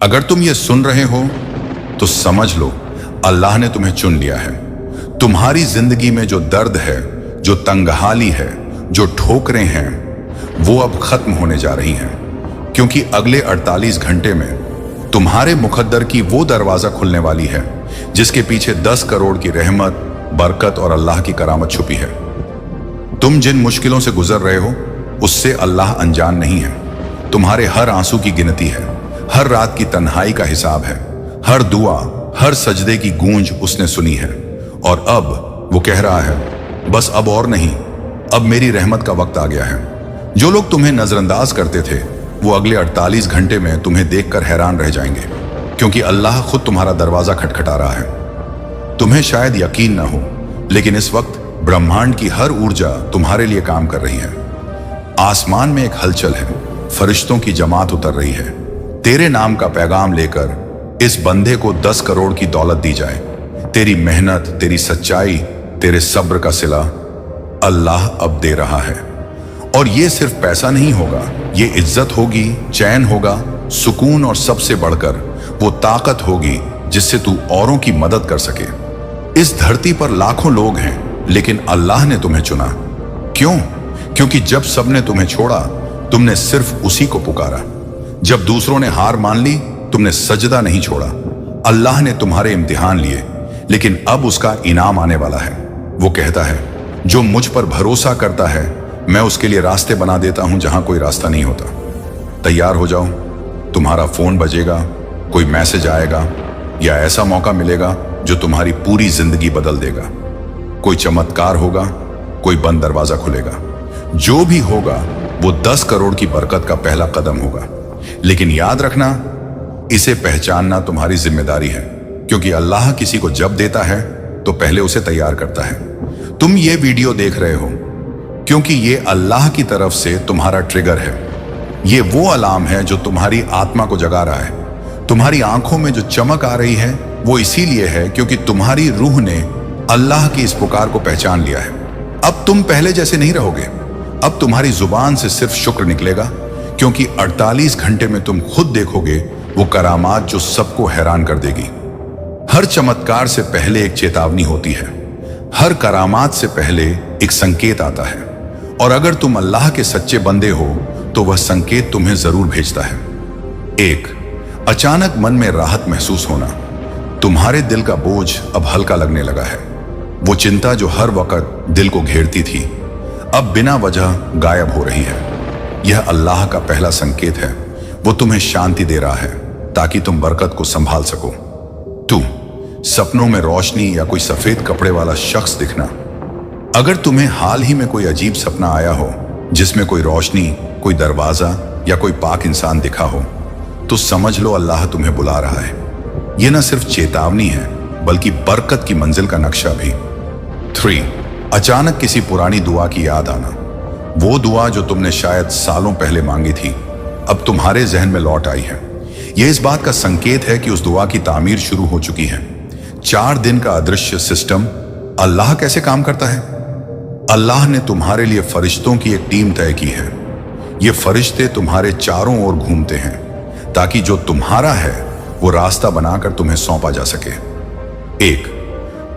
अगर तुम ये सुन रहे हो तो समझ लो अल्लाह ने तुम्हें चुन लिया है। तुम्हारी जिंदगी में जो दर्द है, जो तंगहाली है, जो ठोकरें हैं, वो अब खत्म होने जा रही हैं, क्योंकि अगले 48 घंटे में तुम्हारे मुकद्दर की वो दरवाजा खुलने वाली है जिसके पीछे 10 करोड़ की रहमत, बरकत और अल्लाह की करामत छुपी है। तुम जिन मुश्किलों से गुजर रहे हो उससे अल्लाह अनजान नहीं है। तुम्हारे हर आंसू की गिनती है, हर रात की तन्हाई का हिसाब है, हर दुआ, हर सजदे की गूंज उसने सुनी है। और अब वो कह रहा है, बस अब और नहीं, अब मेरी रहमत का वक्त आ गया है। जो लोग तुम्हें नजरअंदाज करते थे वो अगले 48 घंटे में तुम्हें देखकर हैरान रह जाएंगे, क्योंकि अल्लाह खुद तुम्हारा दरवाजा खटखटा रहा है। तुम्हें शायद यकीन ना हो, लेकिन इस वक्त ब्रह्मांड की हर ऊर्जा तुम्हारे लिए काम कर रही है। आसमान में एक हलचल है, फरिश्तों की जमात उतर रही है, तेरे नाम का पैगाम लेकर इस बंदे को 10 करोड़ की दौलत दी जाए। तेरी मेहनत, तेरी सच्चाई, तेरे सब्र का सिला अल्लाह अब दे रहा है। और ये सिर्फ पैसा नहीं होगा, ये इज्जत होगी, चैन होगा, सुकून और सबसे बढ़कर वो ताकत होगी जिससे तू औरों की मदद कर सके। इस धरती पर लाखों लोग हैं, लेकिन अल्लाह ने तुम्हें चुना। क्यों? क्योंकि जब सबने तुम्हें छोड़ा तुमने सिर्फ उसी को पुकारा। जब दूसरों ने हार मान ली तुमने सजदा नहीं छोड़ा। अल्लाह ने तुम्हारे इम्तिहान लिए, लेकिन अब उसका इनाम आने वाला है। वो कहता है, जो मुझ पर भरोसा करता है मैं उसके लिए रास्ते बना देता हूं जहां कोई रास्ता नहीं होता। तैयार हो जाओ, तुम्हारा फोन बजेगा, कोई मैसेज आएगा या ऐसा मौका मिलेगा जो तुम्हारी पूरी जिंदगी बदल देगा। कोई चमत्कार होगा, कोई बंद दरवाजा खुलेगा। जो भी होगा वो 10 करोड़ की बरकत का पहला कदम होगा। लेकिन याद रखना, इसे पहचानना तुम्हारी जिम्मेदारी है, क्योंकि अल्लाह किसी को जब देता है तो पहले उसे तैयार करता है। तुम ये वीडियो देख रहे हो क्योंकि ये अल्लाह की तरफ से तुम्हारा ट्रिगर है। ये वो अलार्म है जो तुम्हारी आत्मा को जगा रहा है। तुम्हारी आंखों में जो चमक आ रही है वो इसीलिए है क्योंकि तुम्हारी रूह ने अल्लाह की इस पुकार को पहचान लिया है। अब तुम पहले जैसे नहीं रहोगे। अब तुम्हारी जुबान से सिर्फ शुक्र निकलेगा, क्योंकि 48 घंटे में तुम खुद देखोगे वो करामात जो सबको हैरान कर देगी। हर चमत्कार से पहले एक चेतावनी होती है, हर करामात से पहले एक संकेत आता है। और अगर तुम अल्लाह के सच्चे बंदे हो तो वह संकेत तुम्हें जरूर भेजता है। एक, अचानक मन में राहत महसूस होना। तुम्हारे दिल का बोझ अब हल्का लगने लगा है। वो चिंता जो हर वक्त दिल को घेरती थी अब बिना वजह गायब हो रही है। यह अल्लाह का पहला संकेत है। वो तुम्हें शांति दे रहा है ताकि तुम बरकत को संभाल सको। 2, सपनों में रोशनी या कोई सफेद कपड़े वाला शख्स दिखना। अगर तुम्हें हाल ही में कोई अजीब सपना आया हो जिसमें कोई रोशनी, कोई दरवाजा या कोई पाक इंसान दिखा हो, तो समझ लो अल्लाह तुम्हें बुला रहा है। यह न सिर्फ चेतावनी है बल्कि बरकत की मंजिल का नक्शा भी। 3, अचानक किसी पुरानी दुआ की याद आना। वो दुआ जो तुमने शायद सालों पहले मांगी थी अब तुम्हारे जहन में लौट आई है। यह इस बात का संकेत है कि उस दुआ की तामीर शुरू हो चुकी है। 4 दिन का अदृश्य सिस्टम। अल्लाह कैसे काम करता है? अल्लाह ने तुम्हारे लिए फरिश्तों की एक टीम तय की है। ये फरिश्ते तुम्हारे चारों ओर घूमते हैं ताकि जो तुम्हारा है वो रास्ता बनाकर तुम्हें सौंपा जा सके। 1,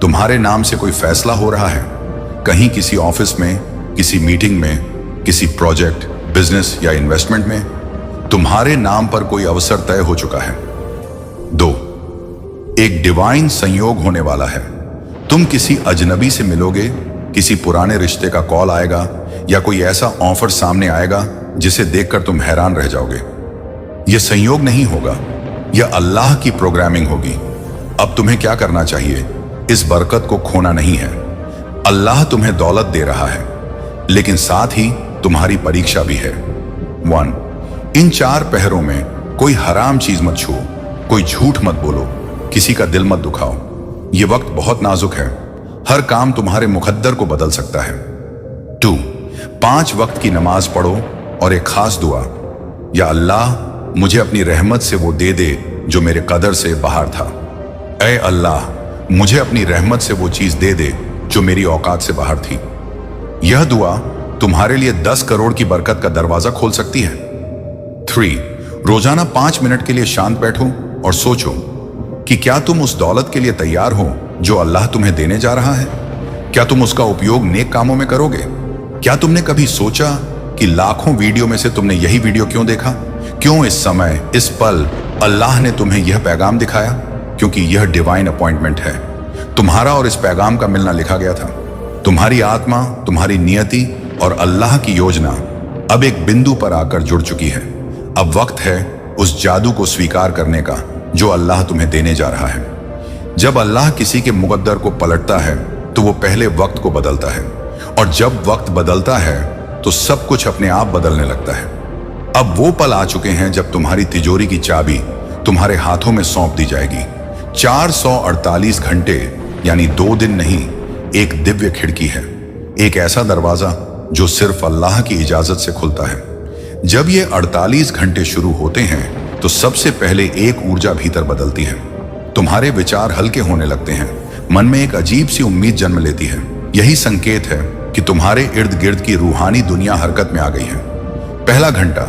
तुम्हारे नाम से कोई फैसला हो रहा है, कहीं किसी ऑफिस में, किसी मीटिंग में, किसी प्रोजेक्ट, बिजनेस या इन्वेस्टमेंट में तुम्हारे नाम पर कोई अवसर तय हो चुका है। 2, एक डिवाइन संयोग होने वाला है। तुम किसी अजनबी से मिलोगे, किसी पुराने रिश्ते का कॉल आएगा या कोई ऐसा ऑफर सामने आएगा जिसे देखकर तुम हैरान रह जाओगे। यह संयोग नहीं होगा, यह अल्लाह की प्रोग्रामिंग होगी। अब तुम्हें क्या करना चाहिए? इस बरकत को खोना नहीं है। अल्लाह तुम्हें दौलत दे रहा है, लेकिन साथ ही तुम्हारी परीक्षा भी है। 1, इन 4 पहरों में कोई हराम चीज मत छुओ, कोई झूठ मत बोलो, किसी का दिल मत दुखाओ। यह वक्त बहुत नाजुक है, हर काम तुम्हारे मुकद्दर को बदल सकता है। 2, 5 वक्त की नमाज पढ़ो और एक खास दुआ, या अल्लाह मुझे अपनी रहमत से वो दे दे जो मेरे कदर से बाहर था। ऐ अल्लाह मुझे अपनी रहमत से वो चीज दे दे जो मेरी औकात से बाहर थी। यह दुआ तुम्हारे लिए 10 करोड़ की बरकत का दरवाजा खोल सकती है। 3, रोजाना 5 मिनट के लिए शांत बैठो और सोचो कि क्या तुम उस दौलत के लिए तैयार हो जो अल्लाह तुम्हें देने जा रहा है। क्या तुम उसका उपयोग नेक कामों में करोगे? क्या तुमने कभी सोचा कि लाखों वीडियो में से तुमने यही वीडियो क्यों देखा? क्यों इस समय, इस पल अल्लाह ने तुम्हें यह पैगाम दिखाया? क्योंकि यह डिवाइन अपॉइंटमेंट है। तुम्हारा और इस पैगाम का मिलना लिखा गया था। तुम्हारी आत्मा, तुम्हारी नियति और अल्लाह की योजना अब एक बिंदु पर आकर जुड़ चुकी है। अब वक्त है उस जादू को स्वीकार करने का जो अल्लाह तुम्हें देने जा रहा है। जब अल्लाह किसी के मुकद्दर को पलटता है तो वो पहले वक्त को बदलता है, और जब वक्त बदलता है तो सब कुछ अपने आप बदलने लगता है। अब वो पल आ चुके हैं जब तुम्हारी तिजोरी की चाबी तुम्हारे हाथों में सौंप दी जाएगी। 448 घंटे यानी 2 दिन नहीं, एक दिव्य खिड़की है, एक ऐसा दरवाजा जो सिर्फ अल्लाह की इजाजत से खुलता है। जब ये 48 घंटे शुरू होते हैं तो सबसे पहले एक ऊर्जा भीतर बदलती है। तुम्हारे विचार हल्के होने लगते हैं, मन में एक अजीब सी उम्मीद जन्म लेती है। यही संकेत है कि तुम्हारे इर्द गिर्द की रूहानी दुनिया हरकत में आ गई है। पहला घंटा,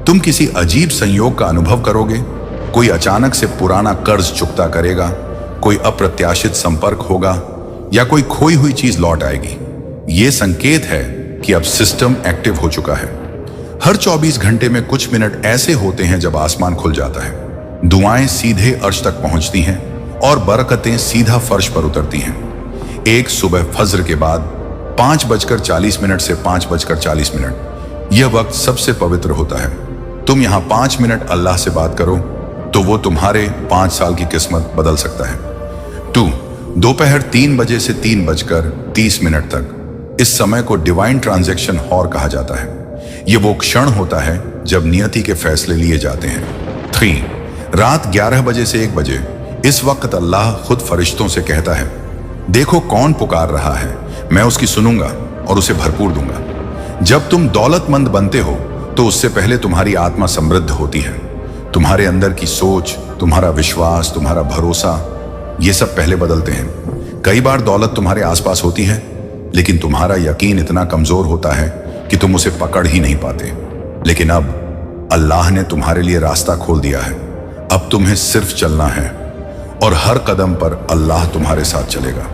तुम किसी अजीब संयोग का अनुभव करोगे। कोई अचानक से पुराना कर्ज चुकता करेगा, कोई अप्रत्याशित संपर्क होगा या कोई खोई हुई चीज लौट आएगी। यह संकेत है कि अब सिस्टम एक्टिव हो चुका है। हर 24 घंटे में कुछ मिनट ऐसे होते हैं जब आसमान खुल जाता है, दुआएं सीधे अर्श तक पहुंचती हैं और बरकतें सीधा फर्श पर उतरती हैं। एक सुबह फज्र के बाद 5:40 से 5:40, यह वक्त सबसे पवित्र होता है। तुम यहां 5 मिनट अल्लाह से बात करो तो वो तुम्हारे 5 साल की किस्मत बदल सकता है। 2, दोपहर 3 बजे से 3:30 तक, इस समय को डिवाइन ट्रांजैक्शन हॉर कहा जाता है। यह वो क्षण होता है जब नियति के फैसले लिए जाते हैं। 3, रात 11 बजे से 1 बजे, इस वक्त अल्लाह खुद फरिश्तों से कहता है, देखो कौन पुकार रहा है, मैं उसकी सुनूंगा और उसे भरपूर दूंगा। जब तुम दौलतमंद बनते हो तो उससे पहले तुम्हारी आत्मा समृद्ध होती है। तुम्हारे अंदर की सोच, तुम्हारा विश्वास, तुम्हारा भरोसा, ये सब पहले बदलते हैं। कई बार दौलत तुम्हारे आसपास होती है लेकिन तुम्हारा यकीन इतना कमजोर होता है कि तुम उसे पकड़ ही नहीं पाते। लेकिन अब अल्लाह ने तुम्हारे लिए रास्ता खोल दिया है। अब तुम्हें सिर्फ चलना है और हर कदम पर अल्लाह तुम्हारे साथ चलेगा।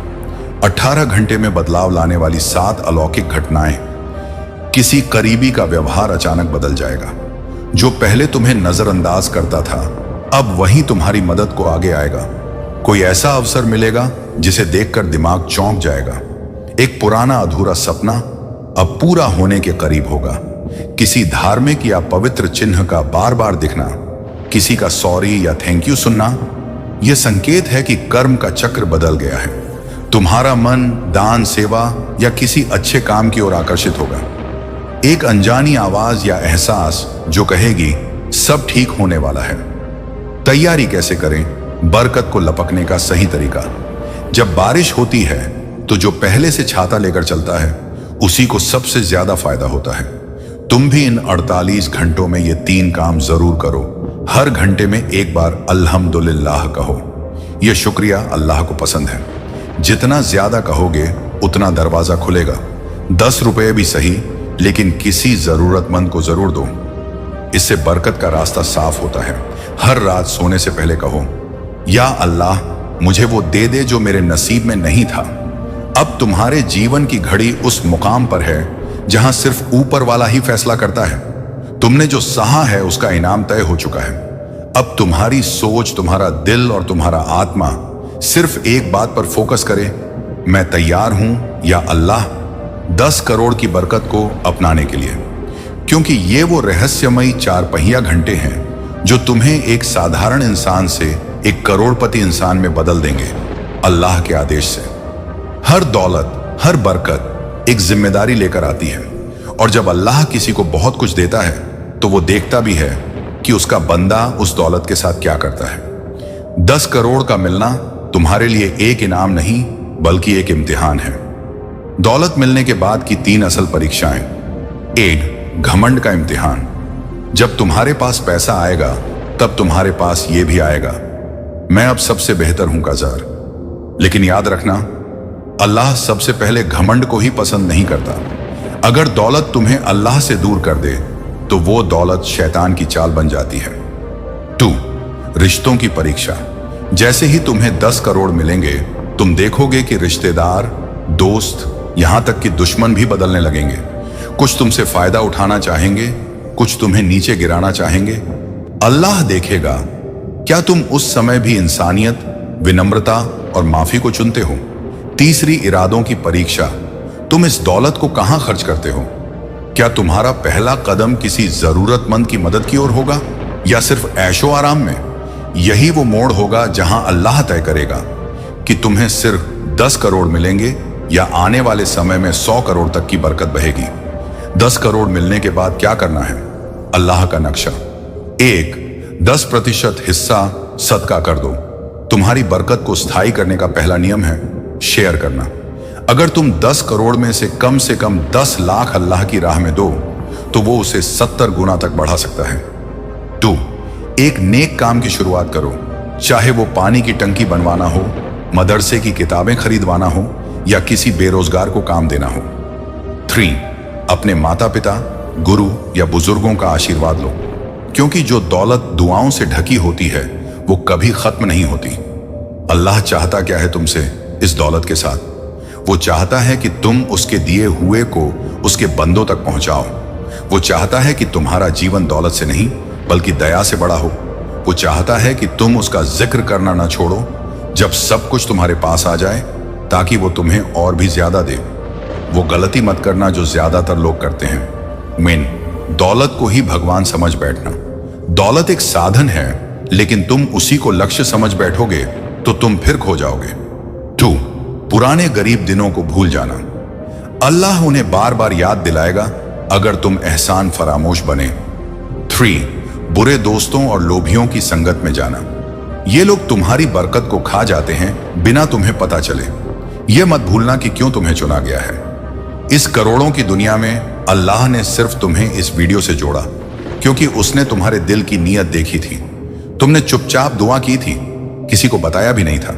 18 घंटे में बदलाव लाने वाली 7 अलौकिक घटनाएं। किसी करीबी का व्यवहार अचानक बदल जाएगा। जो पहले तुम्हें नजरअंदाज करता था अब वही तुम्हारी मदद को आगे आएगा। कोई ऐसा अवसर मिलेगा जिसे देखकर दिमाग चौंक जाएगा। एक पुराना अधूरा सपना अब पूरा होने के करीब होगा। किसी धार्मिक या पवित्र चिन्ह का बार बार दिखना, किसी का सॉरी या थैंक यू सुनना, यह संकेत है कि कर्म का चक्र बदल गया है। तुम्हारा मन दान, सेवा या किसी अच्छे काम की ओर आकर्षित होगा। एक अनजानी आवाज या एहसास जो कहेगी सब ठीक होने वाला है। तैयारी कैसे करें? बरकत को लपकने का सही तरीका। जब बारिश होती है तो जो पहले से छाता लेकर चलता है उसी को सबसे ज्यादा फायदा होता है। तुम भी इन 48 घंटों में ये 3 काम जरूर करो। हर घंटे में एक बार अल्हम्दुलिल्लाह कहो। यह शुक्रिया अल्लाह को पसंद है। जितना ज्यादा कहोगे उतना दरवाजा खुलेगा। 10 रुपए भी सही, लेकिन किसी जरूरतमंद को जरूर दो। इससे बरकत का रास्ता साफ होता है। हर रात सोने से पहले कहो, या अल्लाह मुझे वो दे दे जो मेरे नसीब में नहीं था। अब तुम्हारे जीवन की घड़ी उस मुकाम पर है जहां सिर्फ ऊपर वाला ही फैसला करता है। तुमने जो सहा है उसका इनाम तय हो चुका है। अब तुम्हारी सोच, तुम्हारा दिल और तुम्हारा आत्मा सिर्फ एक बात पर फोकस करे, मैं तैयार हूं या अल्लाह 10 करोड़ की बरकत को अपनाने के लिए। क्योंकि ये वो रहस्यमयी 4 पहिया घंटे हैं जो तुम्हें एक साधारण इंसान से एक करोड़पति इंसान में बदल देंगे, अल्लाह के आदेश से। हर दौलत, हर बरकत एक जिम्मेदारी लेकर आती है, और जब अल्लाह किसी को बहुत कुछ देता है तो वो देखता भी है कि उसका बंदा उस दौलत के साथ क्या करता है। 10 करोड़ का मिलना तुम्हारे लिए एक इनाम नहीं बल्कि एक इम्तिहान है। दौलत मिलने के बाद की 3 असल परीक्षाएं। 1, घमंड का इम्तिहान। जब तुम्हारे पास पैसा आएगा तब तुम्हारे पास ये भी आएगा, मैं अब सबसे बेहतर हूं का जार। लेकिन याद रखना, अल्लाह सबसे पहले घमंड को ही पसंद नहीं करता। अगर दौलत तुम्हें अल्लाह से दूर कर दे तो वो दौलत शैतान की चाल बन जाती है। 2. रिश्तों की परीक्षा। जैसे ही तुम्हें 10 करोड़ मिलेंगे, तुम देखोगे कि रिश्तेदार, दोस्त, यहां तक कि दुश्मन भी बदलने लगेंगे। कुछ तुमसे फायदा उठाना चाहेंगे, कुछ तुम्हें नीचे गिराना चाहेंगे। अल्लाह देखेगा क्या तुम उस समय भी इंसानियत, विनम्रता और माफी को चुनते हो। 3. इरादों की परीक्षा। तुम इस दौलत को कहां खर्च करते हो? क्या तुम्हारा पहला कदम किसी जरूरतमंद की मदद की ओर होगा या सिर्फ ऐशो आराम में? यही वो मोड़ होगा जहां अल्लाह तय करेगा कि तुम्हें सिर्फ 10 करोड़ मिलेंगे या आने वाले समय में 100 करोड़ तक की बरकत बहेगी। 10 करोड़ मिलने के बाद क्या करना है? अल्लाह का नक्शा। 1. 10% हिस्सा सदका कर दो। तुम्हारी बरकत को स्थायी करने का पहला नियम है शेयर करना। अगर तुम 10 करोड़ में से कम 10 लाख अल्लाह की राह में दो तो वो उसे 70 गुना तक बढ़ा सकता है। 2. एक नेक काम की शुरुआत करो, चाहे वो पानी की टंकी बनवाना हो, मदरसे की किताबें खरीदवाना हो या किसी बेरोजगार को काम देना हो। 3. अपने माता पिता, गुरु या बुजुर्गों का आशीर्वाद लो, क्योंकि जो दौलत दुआओं से ढकी होती है वो कभी खत्म नहीं होती। अल्लाह चाहता क्या है तुमसे इस दौलत के साथ? वो चाहता है कि तुम उसके दिए हुए को उसके बंदों तक पहुंचाओ। वो चाहता है कि तुम्हारा जीवन दौलत से नहीं बल्कि दया से बड़ा हो। वो चाहता है कि तुम उसका जिक्र करना ना छोड़ो जब सब कुछ तुम्हारे पास आ जाए, ताकि वो तुम्हें और भी ज्यादा दे। वो गलती मत करना जो ज्यादातर लोग करते हैं। मेन दौलत को ही भगवान समझ बैठना। दौलत एक साधन है, लेकिन तुम उसी को लक्ष्य समझ बैठोगे तो तुम फिर खो जाओगे। 2. पुराने गरीब दिनों को भूल जाना। अल्लाह उन्हें बार बार याद दिलाएगा अगर तुम एहसान फरामोश बने। 3. बुरे दोस्तों और लोभियों की संगत में जाना। ये लोग तुम्हारी बरकत को खा जाते हैं बिना तुम्हें पता चले। यह मत भूलना कि क्यों तुम्हें चुना गया है। इस करोड़ों की दुनिया में अल्लाह ने सिर्फ तुम्हें इस वीडियो से जोड़ा क्योंकि उसने तुम्हारे दिल की नीयत देखी थी। तुमने चुपचाप दुआ की थी, किसी को बताया भी नहीं था।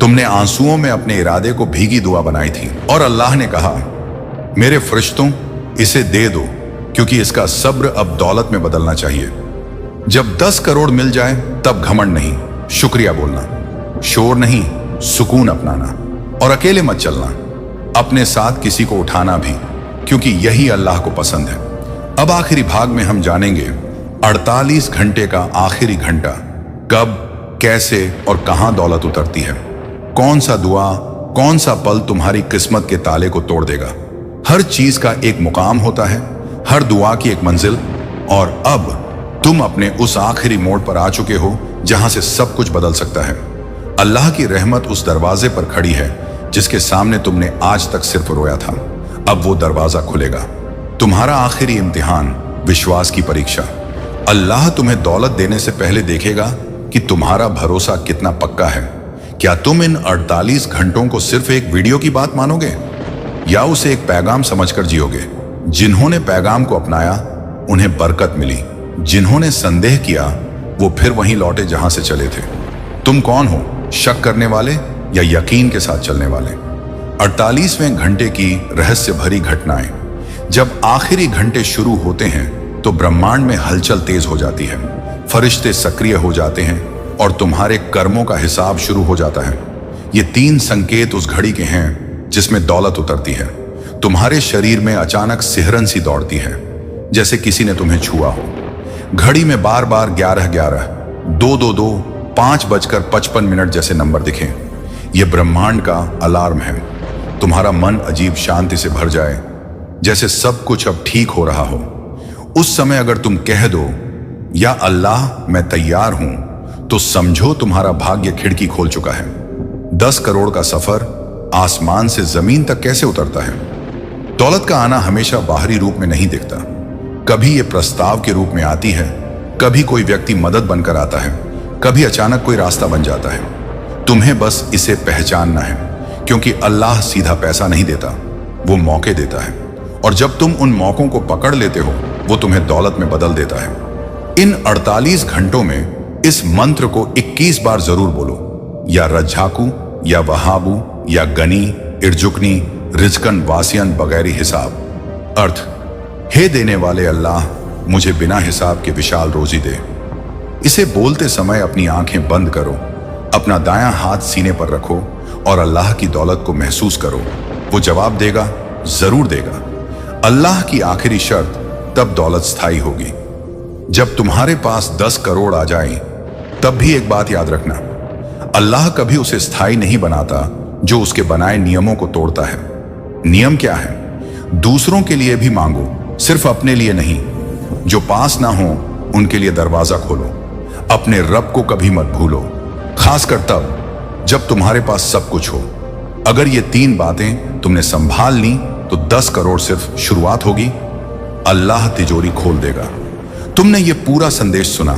तुमने आंसुओं में अपने इरादे को भीगी दुआ बनाई थी और अल्लाह ने कहा, मेरे फरिश्तों, इसे दे दो क्योंकि इसका सब्र अब दौलत में बदलना चाहिए। जब 10 करोड़ मिल जाए तब घमंड नहीं, शुक्रिया बोलना, शोर नहीं, सुकून अपनाना और अकेले मत चलना। अपने साथ किसी को उठाना भी, क्योंकि यही अल्लाह को पसंद है। अब आखिरी भाग में हम जानेंगे 48 घंटे का आखिरी घंटा कब, कैसे और कहां दौलत उतरती है। कौन सा दुआ, कौन सा पल तुम्हारी किस्मत के ताले को तोड़ देगा। हर चीज का एक मुकाम होता है, हर दुआ की एक मंजिल। और अब तुम अपने उस आखिरी मोड़ पर आ चुके हो जहां से सब कुछ बदल सकता है। अल्लाह की रहमत उस दरवाजे पर खड़ी है जिसके सामने तुमने आज तक सिर्फ रोया था। अब वो दरवाजा खुलेगा। तुम्हारा आखिरी इम्तिहान, विश्वास की परीक्षा। अल्लाह तुम्हें दौलत देने से पहले देखेगा कि तुम्हारा भरोसा कितना पक्का है। क्या तुम इन 48 घंटों को सिर्फ एक वीडियो की बात मानोगे या उसे एक पैगाम समझकर जियोगे? जिन्होंने पैगाम को अपनाया उन्हें बरकत मिली, जिन्होंने संदेह किया वो फिर वहीं लौटे जहां से चले थे। तुम कौन हो, शक करने वाले या यकीन के साथ चलने वाले? 48वें घंटे की रहस्य भरी घटनाएं। जब आखिरी घंटे शुरू होते हैं तो ब्रह्मांड में हलचल तेज हो जाती है, फरिश्ते सक्रिय हो जाते हैं और तुम्हारे कर्मों का हिसाब शुरू हो जाता है। ये 3 संकेत उस घड़ी के हैं जिसमें दौलत उतरती है। तुम्हारे शरीर में अचानक सिहरन सी दौड़ती है, जैसे किसी ने तुम्हें छुआ हो। घड़ी में बार बार 11-11, 2-2-2, 5:55 जैसे नंबर दिखें। यह ब्रह्मांड का अलार्म है। तुम्हारा मन अजीब शांति से भर जाए, जैसे सब कुछ अब ठीक हो रहा हो। उस समय अगर तुम कह दो, या अल्लाह मैं तैयार हूं, तो समझो तुम्हारा भाग्य खिड़की खोल चुका है। 10 करोड़ का सफर आसमान से जमीन तक कैसे उतरता है? दौलत का आना हमेशा बाहरी रूप में नहीं दिखता। कभी ये प्रस्ताव के रूप में आती है, कभी कोई व्यक्ति मदद बनकर आता है, कभी अचानक कोई रास्ता बन जाता है। तुम्हें बस इसे पहचानना है, क्योंकि अल्लाह सीधा पैसा नहीं देता, वो मौके देता है। और जब तुम उन मौकों को पकड़ लेते हो, वो तुम्हें दौलत में बदल देता है। इन 48 घंटों में इस मंत्र को 21 बार जरूर बोलो, या रज्जाकू, या वहाबू, या गनी, इर्जुकनी, रिजकन वासियन बगैरी हिसाब। अर्थ, हे देने वाले अल्लाह, मुझे बिना हिसाब के विशाल रोजी दे। इसे बोलते समय अपनी आंखें बंद करो, अपना दायां हाथ सीने पर रखो और अल्लाह की दौलत को महसूस करो। वो जवाब देगा, जरूर देगा। अल्लाह की आखिरी शर्त तब दौलत स्थायी होगी। जब तुम्हारे पास 10 करोड़ आ जाए तब भी एक बात याद रखना, अल्लाह कभी उसे स्थायी नहीं बनाता जो उसके बनाए नियमों को तोड़ता है। नियम क्या है? दूसरों के लिए भी मांगो, सिर्फ अपने लिए नहीं। जो पास ना हो उनके लिए दरवाजा खोलो। अपने रब को कभी मत भूलो, खासकर तब जब तुम्हारे पास सब कुछ हो। अगर ये 3 बातें तुमने संभाल ली तो 10 करोड़ सिर्फ शुरुआत होगी। अल्लाह तिजोरी खोल देगा। तुमने ये पूरा संदेश सुना,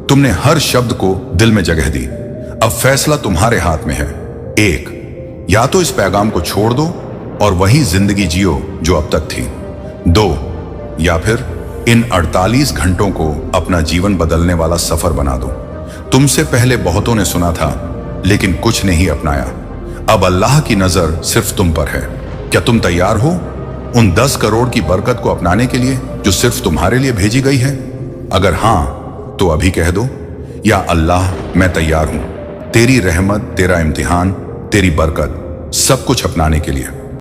तुमने हर शब्द को दिल में जगह दी। अब फैसला तुम्हारे हाथ में है। 1, या तो इस पैगाम को छोड़ दो और वही जिंदगी जियो जो अब तक थी। 2, या फिर इन 48 घंटों को अपना जीवन बदलने वाला सफर बना दो। तुमसे पहले बहुतों ने सुना था लेकिन कुछ नहीं अपनाया। अब अल्लाह की नजर सिर्फ तुम पर है। क्या तुम तैयार हो उन 10 करोड़ की बरकत को अपनाने के लिए जो सिर्फ तुम्हारे लिए भेजी गई है? अगर हां तो अभी कह दो, या अल्लाह मैं तैयार हूं तेरी रहमत, तेरा इम्तिहान, तेरी बरकत, सब कुछ अपनाने के लिए।